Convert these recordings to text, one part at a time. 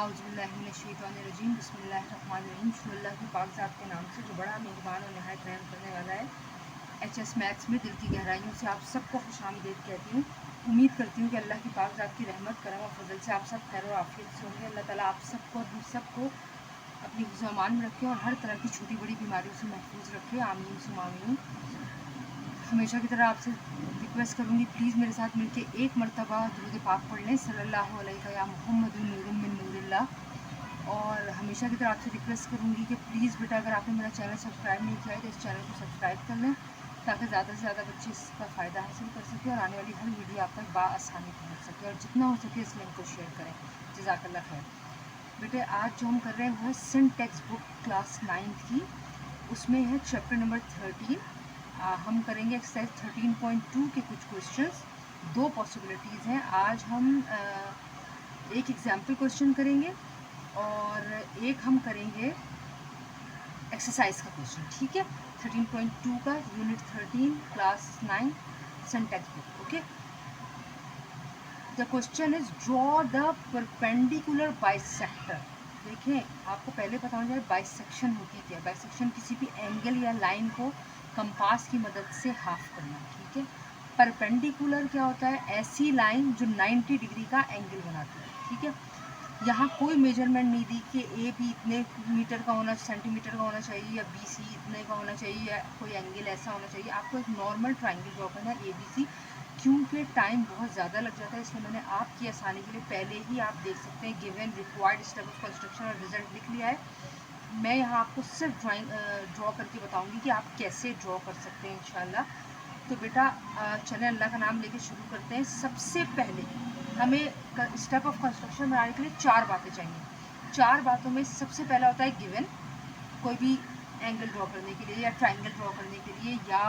औज़ुबिल्लाहिमिनश्शैतानिर्रजीम बिस्मिल्लाहिर्रहमानिर्रहीम। अल्लाह की पाक ज़ात के नाम से जो बड़ा मेहरबान और नहायत रहम करने वाला है। एचएस मैथ्स में दिल की गहराइयों से आप सबको खुशामदीद कहती हूँ। उम्मीद करती हूँ कि अल्लाह की पाक ज़ात की रहमत करम और फजल से आप सब खैर और आफियत से होंगे। अल्लाह ताला आप सबको और हम सबको अपनी हिफ्ज़-ओ-अमान में रखे और हर तरह की छोटी बड़ी बीमारियों से महफूज रखे। आमीन सुम्मा आमीन। हमेशा की तरह आपसे रिक्वेस्ट करूँगी, प्लीज़ मेरे साथ मिलके एक मरतबा दुरूद पाक पढ़ लें, सल्लल्लाहु अलैहि या मुहम्मदुन नूरुम मिन नूरिल्लाह। और हमेशा की तरह आपसे रिक्वेस्ट करूँगी कि प्लीज़ बेटा, अगर आपने मेरा चैनल सब्सक्राइब नहीं किया है तो इस चैनल को सब्सक्राइब कर लें, ताकि ज़्यादा से ज़्यादा बच्चे इसका फ़ायदा हासिल कर सकें और आने वाली हर वीडियो आप तक बआसानी पहुँच सके। और जितना हो सके इस लिंक को शेयर करें। जज़ाकल्लाह खैर। बेटे, आज जो हम कर रहे हैं वो है सिंटेक्स बुक क्लास 9th की। उसमें है चैप्टर नंबर 13। हम करेंगे एक्सरसाइज 13.2 के कुछ क्वेश्चंस। दो पॉसिबिलिटीज़ हैं। आज हम एक एग्जाम्पल क्वेश्चन करेंगे और एक हम करेंगे एक्सरसाइज का क्वेश्चन, ठीक है। 13.2 का unit 13 class 9 syntax book, okay. The question is draw the perpendicular bisector. देखें, आपको पहले पता होना चाहिए बाइसेक्शन होती क्या है। बाइसेक्शन किसी भी एंगल या लाइन को कंपास की मदद से हाफ करना, ठीक है। परपेंडिकुलर क्या होता है? ऐसी लाइन जो 90 डिग्री का एंगल बनाती है, ठीक है। यहाँ कोई मेजरमेंट नहीं दी कि ए बी इतने मीटर का होना, सेंटीमीटर का होना चाहिए, या बी सी इतने का होना चाहिए, या कोई एंगल ऐसा होना चाहिए। आपको एक नॉर्मल ट्राइंगल ड्रॉ करना है, ए बी सी। क्योंकि टाइम बहुत ज़्यादा लग जाता है, इसलिए मैंने आपकी आसानी के लिए पहले ही आप देख सकते हैं given required step of construction और रिजल्ट लिख लिया है। मैं यहाँ आपको सिर्फ ड्रॉ करके बताऊँगी कि आप कैसे ड्रॉ कर सकते हैं इंशाल्लाह। तो बेटा, चलें अल्लाह का नाम लेके शुरू करते हैं। सबसे पहले हमें स्टेप ऑफ कंस्ट्रक्शन बनाने के लिए 4 बातें चाहिए। 4 बातों में सबसे पहला होता है गिवन, कोई भी एंगल ड्रॉ करने के लिए या ट्राइंगल ड्रॉ करने के लिए या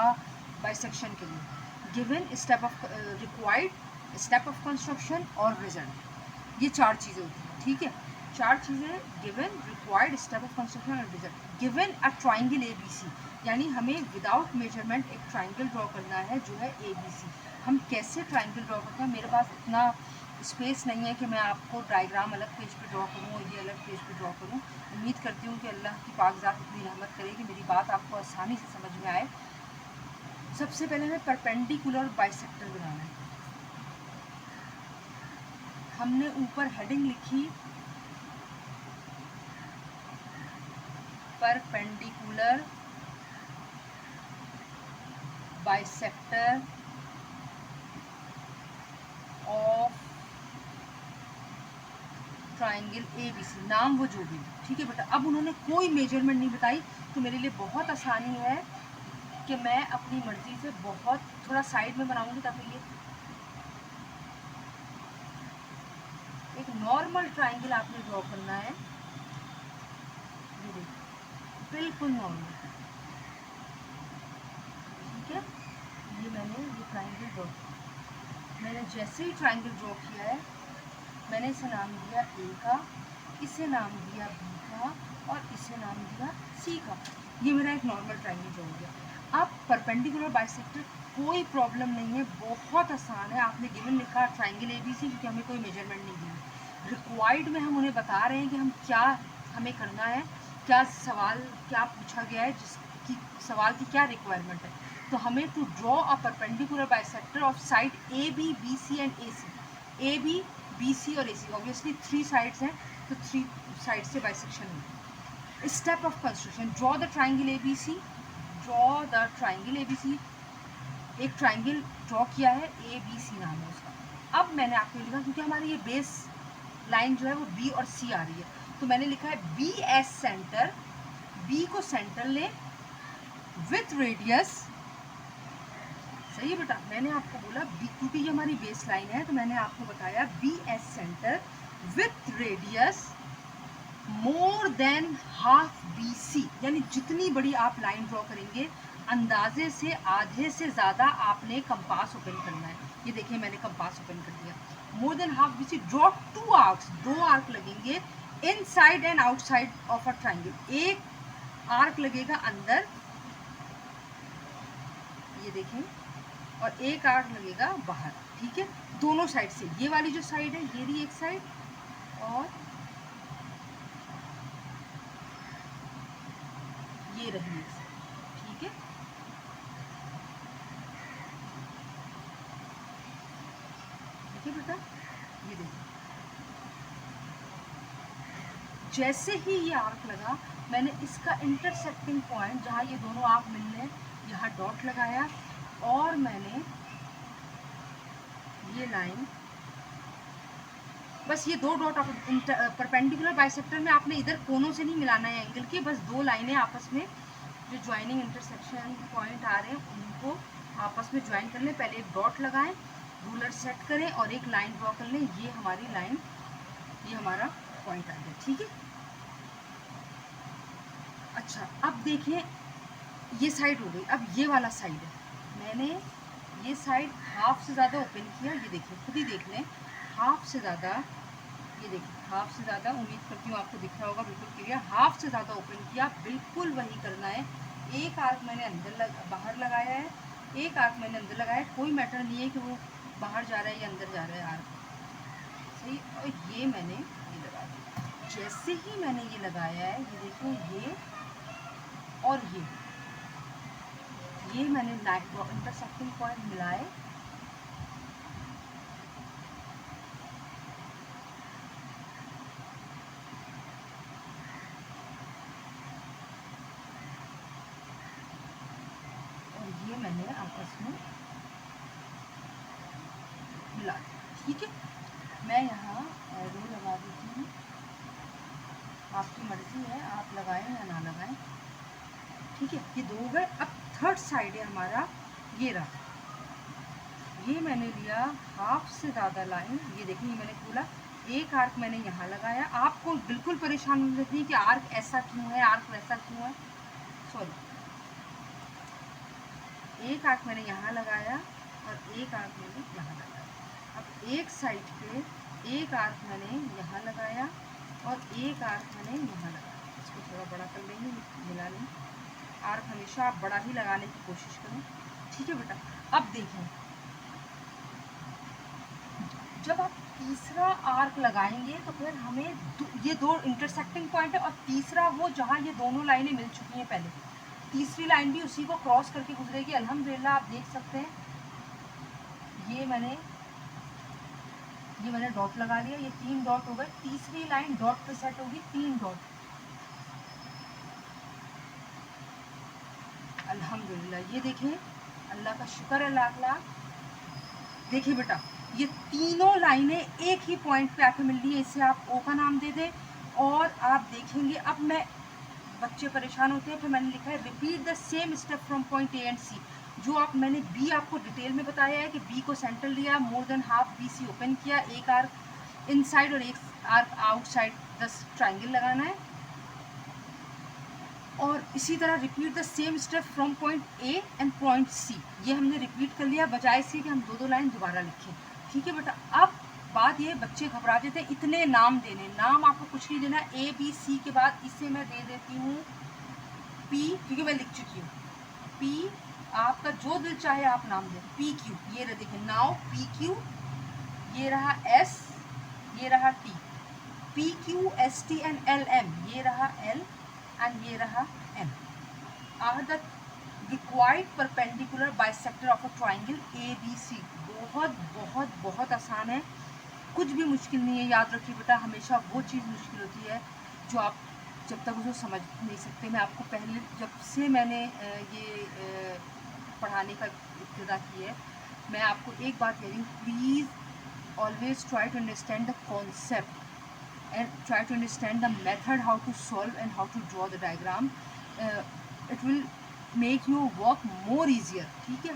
बाइसेक्शन के लिए। Given, step of required, step of construction और रिजल्ट। ये 4 चीज़ें होती हैं, ठीक है। 4 चीज़ें: given, required, step of construction और result. Given a triangle A B C, यानी हमें विदाउट मेजरमेंट एक ट्राइंगल ड्रॉ करना है जो है ए बी सी। हम कैसे ट्राइंगल ड्रॉ करते हैं? मेरे पास इतना स्पेस नहीं है कि मैं आपको डायग्राम अलग पेज पे ड्रॉ करूँ और ये अलग पेज पे ड्रॉ करूँ। उम्मीद करती हूँ कि अल्लाह की पाक ज़ात इतनी रहमत करे कि मेरी बात आपको आसानी से समझ में आए। सबसे पहले हमें परपेंडिकुलर बाइसेक्टर बनाना है। हमने ऊपर हेडिंग लिखी perpendicular bisector of triangle A B C, नाम वो जो भी, ठीक है बेटा। अब उन्होंने कोई मेजरमेंट नहीं बताई, तो मेरे लिए बहुत आसानी है कि मैं अपनी मर्जी से बहुत थोड़ा साइड में बनाऊंगी, ताकि ये एक नॉर्मल ट्राइंगल आपने ड्रॉ करना है। ये देखिए, बिल्कुल नॉर्मल, ठीक है। ये मैंने ये ट्राइंगल ड्रॉ किया। मैंने जैसे ही ट्राइंगल ड्रॉ किया है, मैंने इसे नाम दिया ए का, इसे नाम दिया बी का और इसे नाम दिया सी का। ये मेरा एक नॉर्मल ट्राइंगल ड्रॉ हो गया। अब परपेंडिकुलर बाइसेक्टर कोई प्रॉब्लम नहीं है, बहुत आसान है। आपने गिवन लिखा ट्राइंगल ए बी सी, क्योंकि हमें कोई मेजरमेंट नहीं दी। रिक्वायर्ड में हम उन्हें बता रहे हैं कि हम क्या हमें करना है, क्या सवाल क्या पूछा गया है, जिसकी सवाल की क्या रिक्वायरमेंट है। तो हमें to draw a perpendicular bisector of side A B, B C and A C. A B, B C और ए सी, ऑब्वियसली 3 साइड्स हैं, तो 3 साइड से बाइसेक्शन होगी। Step of construction: draw the triangle A B C. Draw the triangle A B C. एक triangle draw किया है, ए B C नाम है उसका। अब मैंने आपको लिखा, क्योंकि हमारी ये बेस लाइन जो है वो बी और सी आ रही है, तो मैंने लिखा है बी एस सेंटर। बी को सेंटर ले विथ रेडियस, सही है बेटा। मैंने आपको बोला बी, क्योंकि ये हमारी बेस लाइन है, तो मैंने आपको बताया B as centre with radius more than half B C, यानी जितनी बड़ी आप लाइन ड्रॉ करेंगे, अंदाजे से आधे से ज़्यादा आपने कंपास ओपन करना है। ये देखिए, मैंने कंपास ओपन कर दिया। More than half B C, draw 2 arcs, 2 arc लगेंगे inside and outside of a triangle. एक आर्क लगेगा अंदर, ये देखें, और एक आर्क लगेगा बाहर, ठीक है, दोनों साइड से। ये वाली जो साइड है, ये रही एक साइड, और ये रही है, ठीक है। देखिए बेटा, ये देखिए, जैसे ही ये आर्क लगा मैंने इसका इंटरसेक्टिंग पॉइंट जहाँ ये दोनों आर्क मिलने यहाँ डॉट लगाया और मैंने ये लाइन, बस ये दो डॉट परपेंडिकुलर बाइसेक्टर में आपने इधर कोनों से नहीं मिलाना है एंगल के, बस दो लाइनें आपस में जो ज्वाइनिंग इंटरसेक्शन पॉइंट आ रहे हैं उनको आपस में ज्वाइन कर लें। पहले एक डॉट लगाएं, रूलर सेट करें और एक लाइन ड्रॉ कर लें। ये हमारी लाइन, ये हमारा पॉइंट आ गया, ठीक है। अच्छा, अब देखिए ये साइड हो गई, अब ये वाला साइड है। मैंने ये साइड हाफ से ज़्यादा ओपन किया, ये देखिए खुद ही देख लें, हाफ से ज़्यादा, ये देखिए हाफ से ज़्यादा, उम्मीद करती हूँ आपको दिख रहा होगा बिल्कुल क्लियर, हाफ से ज़्यादा ओपन किया। बिल्कुल वही करना है, एक आर्क मैंने अंदर बाहर लगाया है, एक आर्क मैंने अंदर लगाया है। कोई मैटर नहीं है कि वो बाहर जा रहा है या अंदर जा रहा है आर्क, सही। और ये मैंने ये लगा दिया। जैसे ही मैंने ये लगाया है, ये देखो, ये और ये मैंने इंटरसेक्टिंग पॉइंट मिलाए, और ये मैंने आपस में मिला दिया, ठीक है। मैं यहाँ एरो लगा देती हूँ, आपकी मर्जी है, आप लगाएं या ना लगाएं, ठीक है। ये दो हो गए। अब थर्ड साइड है हमारा, ये रहा, ये मैंने लिया हाफ से ज़्यादा लाइन, ये देखिए मैंने खोला, एक आर्क मैंने यहाँ लगाया। आपको बिल्कुल परेशान नहीं रहती कि आर्क ऐसा क्यों है, आर्क वैसा क्यों है, सॉरी, एक आर्क मैंने यहाँ लगाया और एक आर्क मैंने यहाँ लगाया। अब एक साइड पे एक आर्क मैंने यहाँ लगाया और एक आर्क मैंने यहाँ लगाया। इसको थोड़ा बड़ा कर लेंगे, मिला नहीं, आर्क हमेशा आप बड़ा ही लगाने की कोशिश करें, ठीक है बेटा। अब देखें, जब आप तीसरा आर्क लगाएंगे तो फिर हमें ये दो इंटरसेक्टिंग पॉइंट है और तीसरा वो जहाँ ये दोनों लाइनें मिल चुकी हैं पहले, तीसरी लाइन भी उसी को क्रॉस करके गुजरेगी। अल्हम्दुलिल्लाह आप देख सकते हैं, ये मैंने डॉट लगा लिया, ये 3 डॉट हो गए, तीसरी लाइन डॉट पे सेट होगी, 3 डॉट। अल्हम्दुलिल्लाह, ये देखें, अल्लाह का शुक्र है लाख लाख। देखिए बेटा, ये तीनों लाइनें एक ही पॉइंट पे आके मिल रही है, इसे आप ओ का नाम दे दें और आप देखेंगे। अब मैं, बच्चे परेशान होते हैं, फिर मैंने लिखा है repeat the same step from point A and C. जो आप, मैंने बी आपको डिटेल में बताया है कि बी को सेंटर लिया, more than half B C open किया, एक आर्क इनसाइड और एक आर्क आउटसाइड 10 ट्राइंगल लगाना है। और इसी तरह repeat the same step from point A and point C. ये हमने रिपीट कर लिया, बजाय से कि हम दो लाइन दोबारा लिखें, ठीक है बेटा। अब बात ये, बच्चे घबरा देते हैं इतने नाम देने, नाम आपको कुछ नहीं देना, ए बी सी के बाद इसे मैं दे देती हूँ पी, क्योंकि मैं लिख चुकी हूँ पी। आपका जो दिल चाहे आप नाम दें, पी क्यू, ये रहा, देखिए नाउ पी क्यू, ये रहा एस, ये रहा T, P Q S T and L M, ये रहा एल एंड ये रहा M, are the required perpendicular bisector of a triangle A B C. बहुत बहुत बहुत आसान है, कुछ भी मुश्किल नहीं है। याद रखिए बेटा, हमेशा वो चीज़ मुश्किल होती है जो आप जब तक उसको समझ नहीं सकते। मैं आपको पहले, जब से मैंने ये पढ़ाने का इब्तिदा की है, मैं आपको एक बात कह रही हूँ, please always try to understand the concept and try to understand the method how to solve and how to draw the diagram. It will make your work more easier, ठीक है।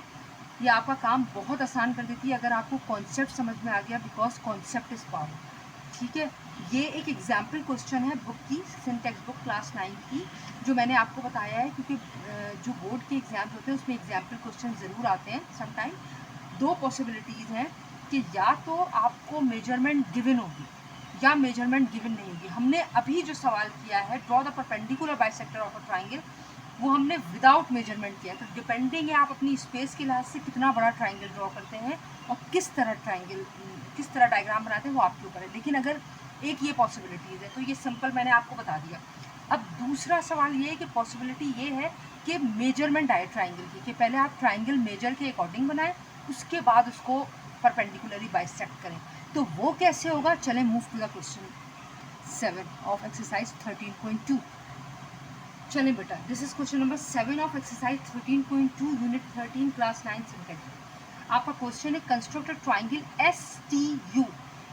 ये आपका काम बहुत आसान कर देती है अगर आपको कॉन्सेप्ट समझ में आ गया, बिकॉज कॉन्सेप्ट इज़ पावर, ठीक है। ये एक एग्जाम्पल क्वेश्चन है बुक की, सिंटेक्स बुक क्लास 9 की, जो मैंने आपको बताया है, क्योंकि जो बोर्ड के एग्जाम्स होते हैं उसमें एग्जाम्पल क्वेश्चन ज़रूर आते हैं समटाइम। दो पॉसिबिलिटीज़ हैं कि या तो आपको मेजरमेंट गिवन होगी या मेजरमेंट गिवन नहीं होगी। हमने अभी जो सवाल किया है, draw the perpendicular bisector of a triangle, वो हमने विदाउट मेजरमेंट किया। तो डिपेंडिंग है आप अपनी स्पेस के लिहाज से कितना बड़ा ट्राइंगल ड्रॉ करते हैं और किस तरह डायग्राम बनाते हैं, वो आपके ऊपर है। लेकिन अगर एक ये पॉसिबिलिटीज़ है तो ये सिंपल मैंने आपको बता दिया। अब दूसरा सवाल ये है कि पॉसिबिलिटी ये है कि मेजरमेंट आए ट्राइंगल की, कि पहले आप ट्राइंगल मेजर के अकॉर्डिंग बनाएं, उसके बाद उसको परपेंडिकुलरली बाइसेक्ट करें। तो वो कैसे होगा, चलें move to the question 7 of exercise 13.2। चलें बेटा, this is question number 7 of exercise 13.2 unit 13 class 9 simple. आपका क्वेश्चन है construct a triangle S T U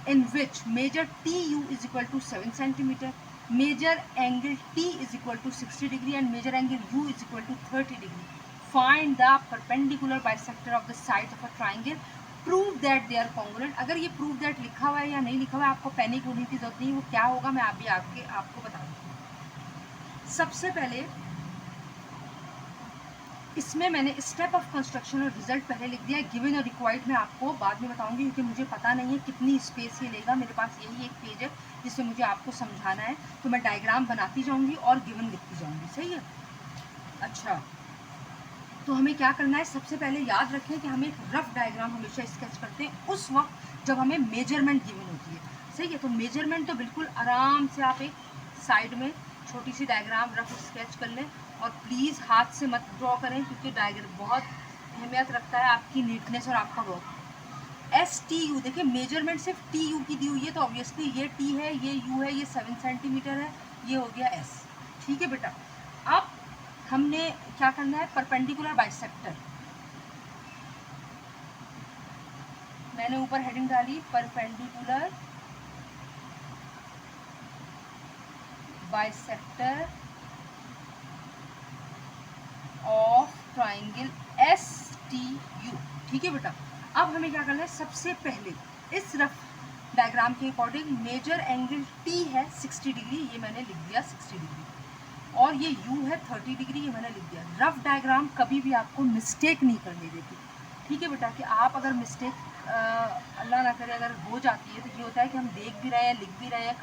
in which measure TU is equal to 7 centimeter, measure angle T is equal to 60 degree and measure angle U is equal to 30 degree. Find the perpendicular bisector of the sides of a triangle. Prove that they are congruent. अगर ये prove that लिखा हुआ है या नहीं लिखा हुआ है, आपको पैनिक होने की जरूरत नहीं। वो क्या होगा मैं आपको बता दूँ। सबसे पहले इसमें मैंने स्टेप ऑफ कंस्ट्रक्शन और रिजल्ट पहले लिख दिया है। गिवन और रिक्वायर्ड मैं आपको बाद में बताऊंगी, क्योंकि मुझे पता नहीं है कितनी स्पेस ये लेगा। मेरे पास यही एक पेज है जिसमें मुझे आपको समझाना है, तो मैं डायग्राम बनाती जाऊंगी और गिवन लिखती जाऊंगी। सही है। अच्छा, तो हमें क्या करना है, सबसे पहले याद रखें कि हम एक रफ डायग्राम हमेशा स्केच करते हैं उस वक्त जब हमें मेजरमेंट गिवन होती है। सही है। तो मेजरमेंट तो बिल्कुल आराम से आप एक साइड में छोटी सी डायग्राम रफ स्केच कर लें, और प्लीज़ हाथ से मत ड्रॉ करें, क्योंकि डायग्राम बहुत अहमियत रखता है आपकी नीटनेस और आपका वर्क। एस टी यू, देखिए मेजरमेंट सिर्फ टी यू की दी हुई है, तो ऑब्वियसली ये टी है, ये यू है, ये 7 सेंटीमीटर है, ये हो गया एस। ठीक है बेटा। अब हमने क्या करना है, परपेंडिकुलर बाइसेक्टर। मैंने ऊपर हेडिंग डाली perpendicular bisector of triangle S T you. ठीक है बेटा। अब हमें क्या करना है, सबसे पहले इस रफ डायग्राम के अकॉर्डिंग मेजर एंगल टी है 60 डिग्री, ये मैंने लिख दिया 60 डिग्री, और ये यू है 30 डिग्री, ये मैंने लिख दिया। रफ डायग्राम कभी भी आपको मिस्टेक नहीं करने देती। ठीक है बेटा। कि आप अगर मिस्टेक अल्लाह ना करे अगर हो जाती है, तो ये होता है कि हम देख भी रहे हैं, लिख भी रहे हैं,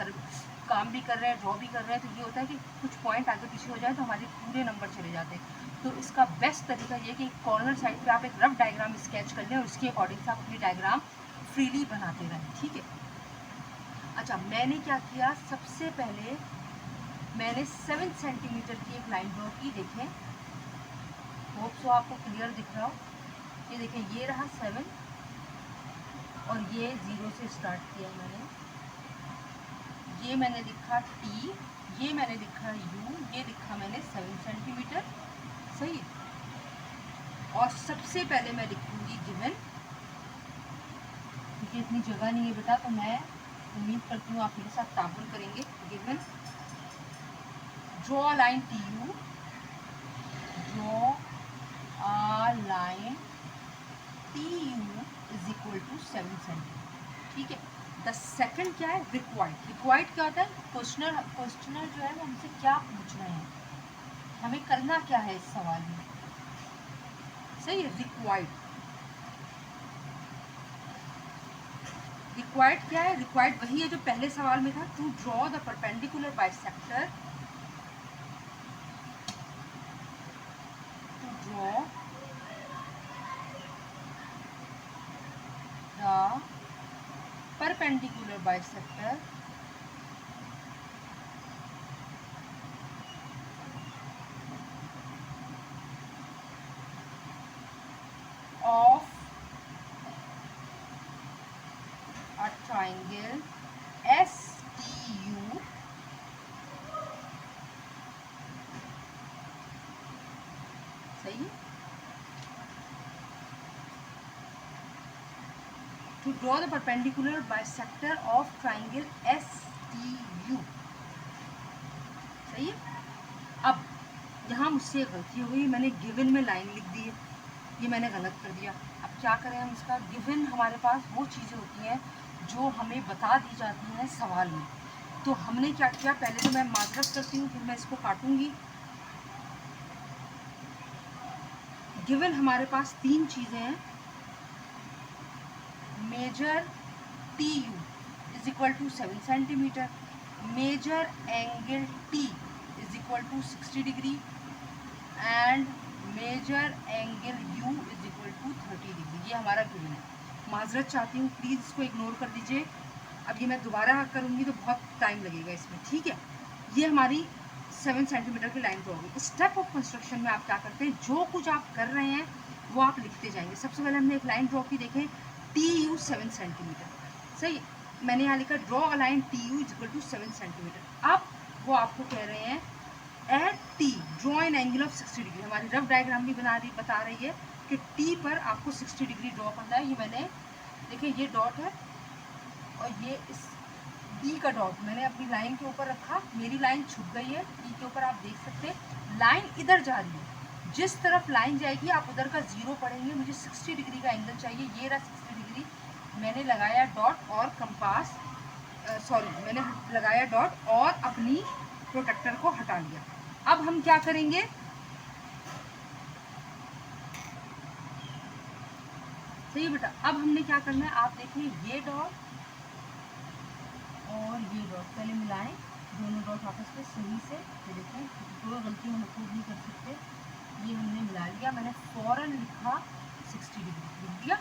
काम भी कर रहे हैं, ड्रॉ भी कर रहे हैं, तो ये होता है कि कुछ पॉइंट आगे पीछे हो जाए तो हमारे पूरे नंबर चले जाते हैं। तो इसका बेस्ट तरीका ये कि कॉर्नर साइड पे आप एक रफ डायग्राम स्केच कर लें और उसके अकॉर्डिंग से आप अपनी डायग्राम फ्रीली बनाते रहें। ठीक है। अच्छा, मैंने क्या किया, सबसे पहले मैंने 7 सेंटीमीटर की एक लाइन ड्रॉ की। देखें, होप सो आपको क्लियर दिख रहा हो। ये देखें, ये रहा 7 और ये 0 से स्टार्ट किया मैंने। ये मैंने लिखा टी, ये मैंने लिखा यू, ये लिखा मैंने 7 सेंटीमीटर। सही। और सबसे पहले मैं लिखूंगी गिवन, क्योंकि इतनी जगह नहीं है बेटा, तो मैं उम्मीद करती हूँ आप मेरे साथ ताबुल करेंगे। Given, draw line T U, draw a line T U is equal to 7 centimetre. ठीक है। द सेकंड क्या है, रिक्वायर्ड। रिक्वायर्ड क्या होता है, क्वेश्चनर जो है वो हमसे क्या पूछ रहे हैं, हमें करना क्या है इस सवाल में। सही है। रिक्वायर्ड क्या है, रिक्वायर्ड वही है जो पहले सवाल में था, to draw the perpendicular bisector, to draw the perpendicular bisector of a triangle STU सही है। To draw the perpendicular bisector of triangle STU। सही है। अब यहाँ मुझसे गलती हो गई, मैंने गिवन में लाइन लिख दी है, ये मैंने गलत कर दिया। अब क्या करें हम इसका, गिवन हमारे पास वो चीज़ें होती हैं जो हमें बता दी जाती हैं सवाल में। तो हमने क्या किया, पहले तो मैं माजरत करती हूँ, फिर मैं इसको काटूंगी। गिवन हमारे पास 3 चीज़ें हैं, measure T U is equal to 7 centimetre, measure angle T is equal to 60 degree and measure angle U is equal to 30 degree. ये हमारा गिवन है। माजरत चाहती हूँ, प्लीज़ इसको इग्नोर कर दीजिए। अब ये मैं दोबारा करूँगी तो बहुत टाइम लगेगा इसमें। ठीक है। ये हमारी 7 सेंटीमीटर की लाइन ड्रॉ होगी। स्टेप ऑफ कंस्ट्रक्शन में आप क्या करते हैं, जो कुछ आप कर रहे हैं वो आप लिखते जाएंगे। सबसे पहले हमने एक लाइन ड्रॉ की, देखें TU 7 सेंटीमीटर, सही। मैंने यहाँ लिखा draw a line TU = 7 centimetre. अब वो आपको कह रहे हैं at T draw an angle of 60 degree. हमारी रफ डायग्राम भी बता रही है कि T पर आपको 60 डिग्री ड्रॉ करना है। ये मैंने देखिए ये डॉट है और ये इस D का डॉट मैंने अपनी लाइन के ऊपर रखा, मेरी लाइन छुप गई है T के ऊपर, आप देख सकते हैं लाइन इधर जा रही है। जिस तरफ लाइन जाएगी आप उधर का 0 पढ़ेंगे। मुझे 60 डिग्री का एंगल चाहिए, ये रहा 60 डिग्री। मैंने लगाया डॉट और कंपास मैंने लगाया डॉट और अपनी प्रोटेक्टर को हटा लिया। अब हम क्या करेंगे, सही बेटा, अब हमने क्या करना है, आप देखिए ये डॉट और ये डॉट पहले मिलाएं, दोनों डॉट आपस में सही से। ये देखें कोई गलती हम खुद नहीं कर सकते, ये हमने मिला लिया। मैंने फौरन लिखा 60 डिग्री, लिख दिया।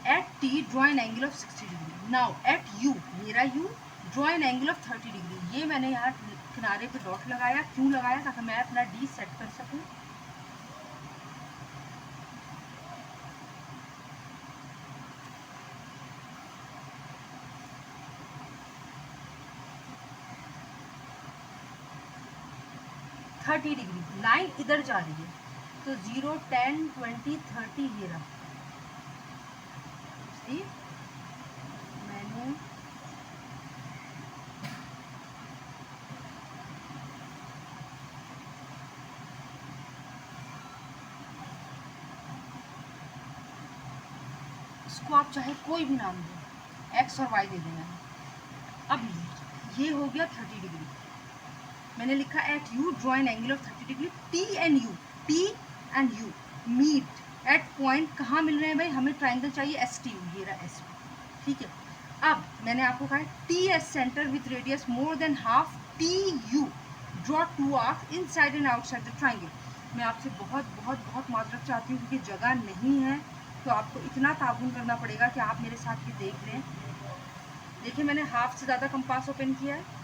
At T draw an angle of 60 degree. Now at U, मेरा U, draw an angle of 30 degree. ये मैंने यहाँ किनारे पे डॉट लगाया, क्यों लगाया, ताकि मैं अपना D सेट कर सकूँ। डिग्री लाइन इधर जा रही है, तो 0, 10, 20, 30 ये रहा। मैंने इसको आप चाहे कोई भी नाम दो, X और Y दे देना है। अब ये हो गया 30 डिग्री। मैंने लिखा at U draw an angle of 30 degree. T and U meet at point, कहाँ मिल रहे हैं भाई, हमें ट्राइंगल चाहिए STU, ये रहा STU, ठीक है। अब मैंने आपको कहा TS centre with radius more than half TU draw 2 arcs inside and outside the triangle. मैं आपसे बहुत बहुत बहुत माजरत चाहती हूँ क्योंकि जगह नहीं है, तो आपको इतना ताउन करना पड़ेगा कि आप मेरे साथ ये देख लें। देखिए मैंने हाफ से ज़्यादा कंपास ओपन किया है।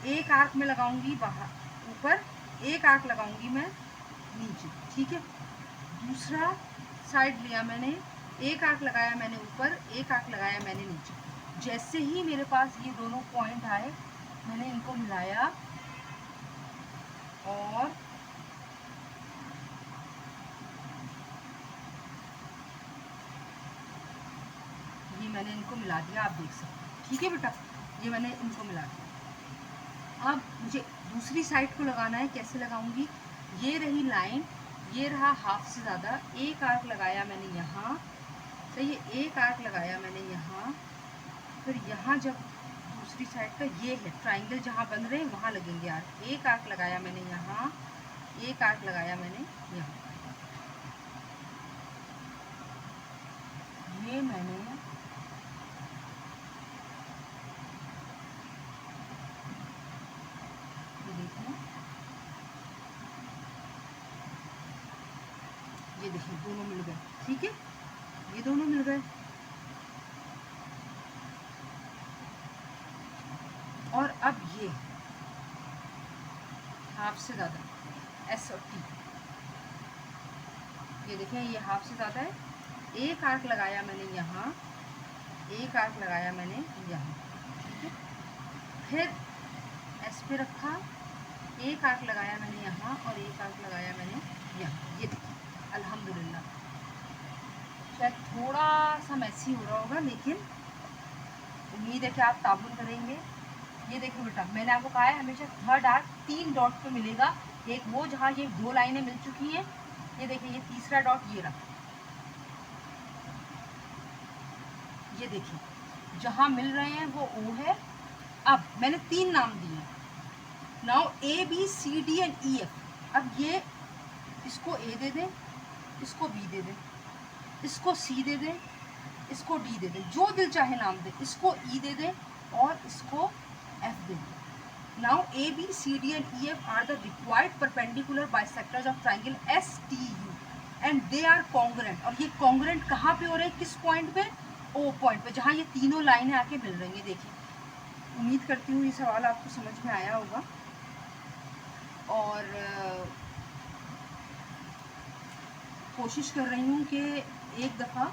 एक आर्क में लगाऊंगी बाहर ऊपर, एक आर्क लगाऊंगी मैं नीचे, ठीक है। दूसरा साइड लिया मैंने, एक आर्क लगाया मैंने ऊपर, एक आर्क लगाया मैंने नीचे। जैसे ही मेरे पास ये दोनों पॉइंट आए, मैंने इनको मिलाया और ये मैंने इनको मिला दिया, आप देख सकते हैं, ठीक है बेटा, ये मैंने इनको मिला दिया। अब मुझे दूसरी साइड को लगाना है, कैसे लगाऊंगी, ये रही लाइन, ये रहा हाफ से ज़्यादा, एक आर्क लगाया मैंने यहाँ, तो ये एक आर्क लगाया मैंने यहाँ, फिर यहाँ जब दूसरी साइड का ये है ट्राइंगल जहाँ बन रहे हैं वहाँ लगेंगे आर्क। एक आर्क लगाया मैंने यहाँ, एक आर्क लगाया मैंने यहाँ, ये मैंने ये देखिए दोनों मिल गए, ठीक है, ये दोनों मिल गए। और अब ये हाफ से ज़्यादा S और T, ये देखें ये हाफ से ज़्यादा है, एक आर्क लगाया मैंने यहाँ, एक आर्क लगाया मैंने यहाँ, ठीक है। फिर S पे रखा, एक आर्क लगाया मैंने यहाँ और एक आर्क लगाया मैंने यहाँ, ये देखिए अल्हम्दुलिल्लाह। शायद थोड़ा सा मैसी हो रहा होगा, लेकिन उम्मीद है कि आप ताबुन करेंगे। ये देखिए बेटा, मैंने आपको कहा है हमेशा थर्ड आर्क 3 डॉट पे मिलेगा, एक वो जहाँ ये 2 लाइनें मिल चुकी हैं, ये देखिए ये तीसरा डॉट ये रहा, ये देखिए जहाँ मिल रहे हैं वो O है। अब मैंने 3 नाम दिए, नाउ ABCD एंड EF। अब ये इसको A दे दें, इसको B दे दें, इसको C दे दें, इसको D दे दें, जो दिल चाहे नाम दें, इसको E दे दें और इसको F दे दें। Now ABCD and EF are the required perpendicular bisectors of triangle STU and they are congruent। और ये congruent कहाँ पे हो रहे हैं, किस पॉइंट पे, O पॉइंट पे, जहाँ ये तीनों लाइनें आके मिल रही हैं। देखिए उम्मीद करती हूँ ये सवाल आपको समझ में आया होगा। और कोशिश कर रही हूँ कि एक दफ़ा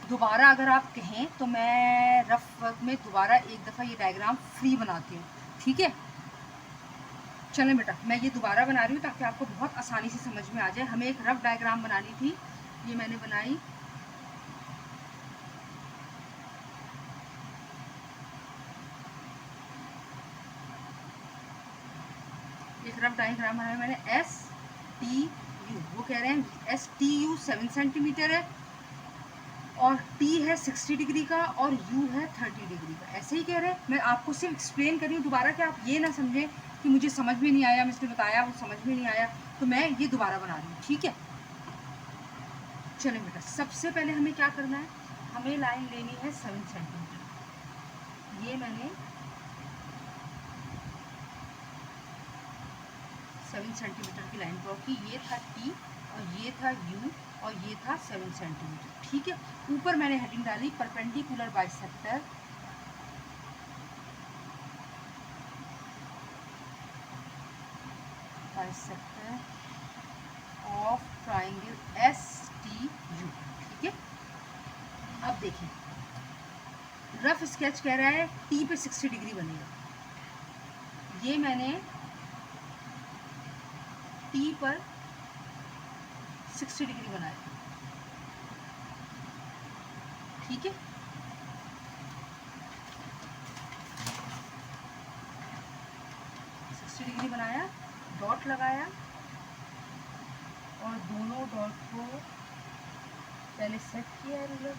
दोबारा अगर आप कहें तो मैं रफ वर्क में दोबारा एक दफ़ा ये डायग्राम फ्री बनाती हूँ, ठीक है। चलें बेटा, मैं ये दोबारा बना रही हूँ ताकि आपको बहुत आसानी से समझ में आ जाए। हमें एक रफ डायग्राम बनानी थी, ये मैंने बनाई। एक रफ डायग्राम बनाया मैंने STU, वो कह रहे हैं STU 7 सेंटीमीटर है और T है 60 डिग्री का और U है 30 डिग्री का, ऐसे ही कह रहे हैं। मैं आपको सिर्फ एक्सप्लेन कर रही हूँ दोबारा कि आप ये ना समझें कि मुझे समझ में नहीं आया, मुझे बताया वो समझ में नहीं आया, तो मैं ये दोबारा बना रही हूँ, ठीक है। चलें बेटा, सबसे पहले हमें क्या करना है, हमें लाइन लेनी है 7 सेंटीमीटर। ये मैंने 7 सेंटीमीटर की लाइन ड्रॉ की। ये था T और ये था U और ये था 7 सेंटीमीटर, ठीक है। ऊपर मैंने हेडिंग डाली perpendicular bisector of triangle STU, ठीक है। अब देखिए, रफ स्केच कह रहा है T पे 60 डिग्री बनेगा। ये मैंने T पर 60 डिग्री बनाया, ठीक है। डिग्री बनाया, डॉट लगाया और दोनों डॉट को पहले सेट किया रूलर,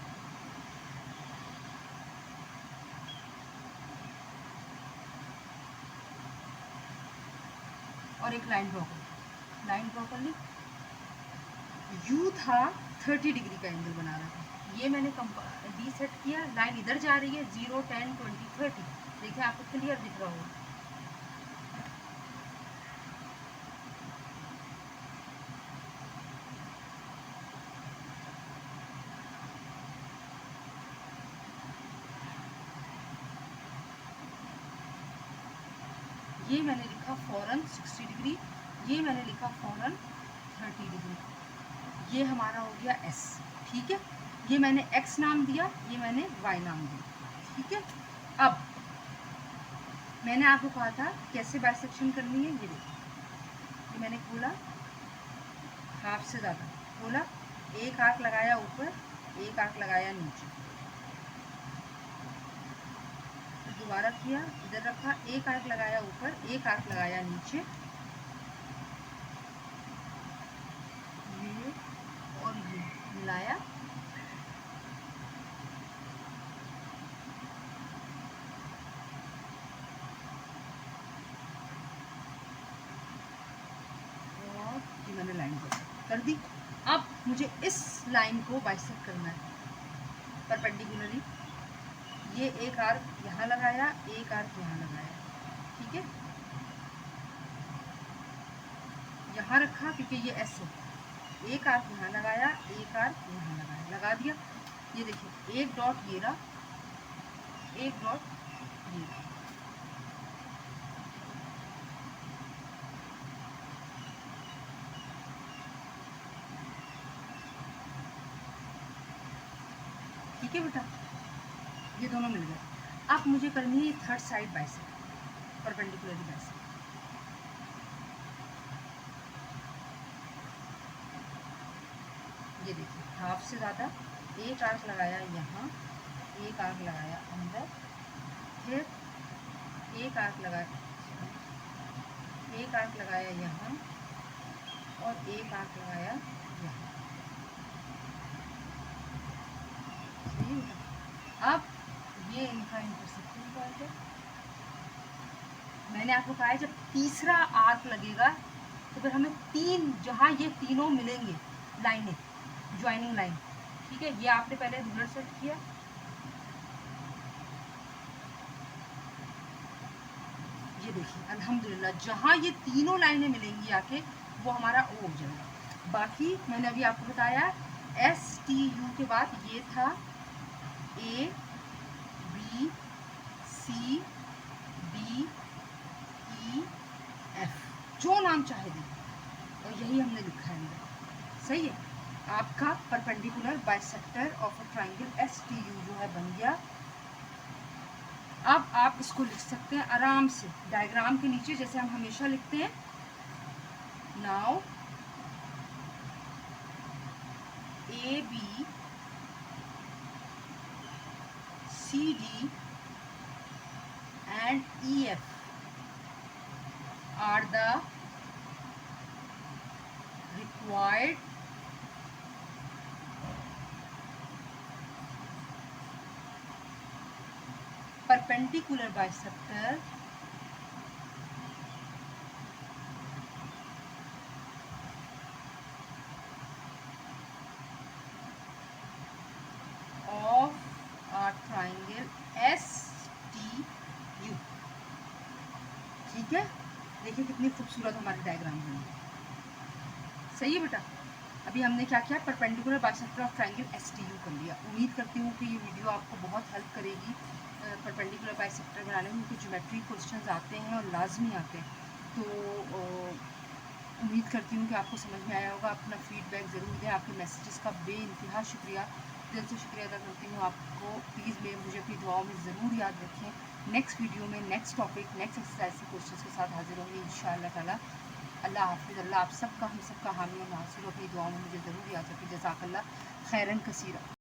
और एक लाइन ड्रॉ कर, लाइन ड्रॉ कर ली। U था 30 डिग्री का एंगल बना रहा था, ये मैंने D सेट किया, लाइन इधर जा रही है 0, 10, 20, 30, देखिए आपको क्लियर दिख रहा होगा। ये मैंने लिखा फौरन 60 डिग्री, ये मैंने लिखा फौरन 30 डिग्री, ये हमारा हो गया S, ठीक है। ये मैंने X नाम दिया, ये मैंने Y नाम दिया, ठीक है। अब मैंने आपको कहा था कैसे बाइसेक्शन करनी है, ये देखिए, ये मैंने खोला, हाफ से ज़्यादा खोला, एक आर्क लगाया ऊपर, एक आर्क लगाया नीचे, दोबारा किया, इधर रखा, एक आर्क लगाया ऊपर, एक आर्क लगाया नीचे, ये और ये मिलाया, और ये मैंने लाइन कर दी। अब मुझे इस लाइन को बाइसेक्ट करना है परपेंडिकुलरली। ये एक आर्क यहाँ लगाया, एक आर्क यहाँ लगाया, ठीक है। यहाँ रखा क्योंकि ये ऐसे, एक आर्क यहाँ लगाया, एक आर्क यहाँ लगाया, लगा दिया। ये देखिए, एक डॉट ये रहा, एक डॉट ये रहा, ठीक है बेटा, ये दोनों मिल गए। अब मुझे करनी है third side bisect, perpendicularly bisect. ये देखिए, हाफ से ज़्यादा, एक आर्क लगाया यहाँ, एक आर्क लगाया अंदर, फिर एक आर्क लगाया, एक आर्क लगाया यहाँ और एक आर्क लगाया यहाँ, सही है। अब ये इनका इंटरसेक्टिंग पॉइंट है। मैंने आपको कहा है जब तीसरा आर्क लगेगा तो फिर हमें तीन, जहाँ ये तीनों मिलेंगे लाइनें, ज्वाइनिंग लाइन, ठीक है। ये आपने पहले रूलर सेट किया, ये देखिए अल्हम्दुलिल्लाह जहाँ ये तीनों लाइनें मिलेंगी आके वो हमारा O हो जाएगा। बाकी मैंने अभी आपको बताया STU के बाद ये था A B C जो नाम चाहे दें, और यही हमने लिखा है अंदर। सही है, आपका perpendicular bisector of a triangle STU जो है बन गया। अब आप इसको लिख सकते हैं आराम से डायग्राम के नीचे, जैसे हम हमेशा लिखते हैं। Now AB CD and EF are the required perpendicular bisector of a triangle STU। ठीक है, देखिए कितनी खूबसूरत हमारी डायग्राम बनी। सही है बेटा। अभी हमने क्या किया, perpendicular bisector of triangle STU कर लिया। उम्मीद करती हूँ कि ये वीडियो आपको बहुत हेल्प करेगी परपेंडिकुलर बाइसेक्टर बनाने में, क्योंकि ज्योमेट्री क्वेश्चंस आते हैं और लाजमी आते हैं। तो उम्मीद करती हूँ कि आपको समझ में आया होगा। अपना फीडबैक ज़रूर दें। आपके मैसेजेस का बेइंतहा शुक्रिया, दिल से शुक्रिया अदा करती हूँ आपको। प्लीज़ मुझे अपनी दुआओं में ज़रूर याद रखें। नेक्स्ट वीडियो में नेक्स्ट टॉपिक, नेक्स्ट एक्सरसाइज के क्वेश्चंस के साथ हाजिर होंगे इंशाअल्लाह ताला। अल्लाह हाफिज़। अल्लाह आप सबका, हम सबका हामी और नासिर। अपनी दुआओं में मुझे ज़रूर याद रखें। जज़ाकल्लाह खैरन कसीरा।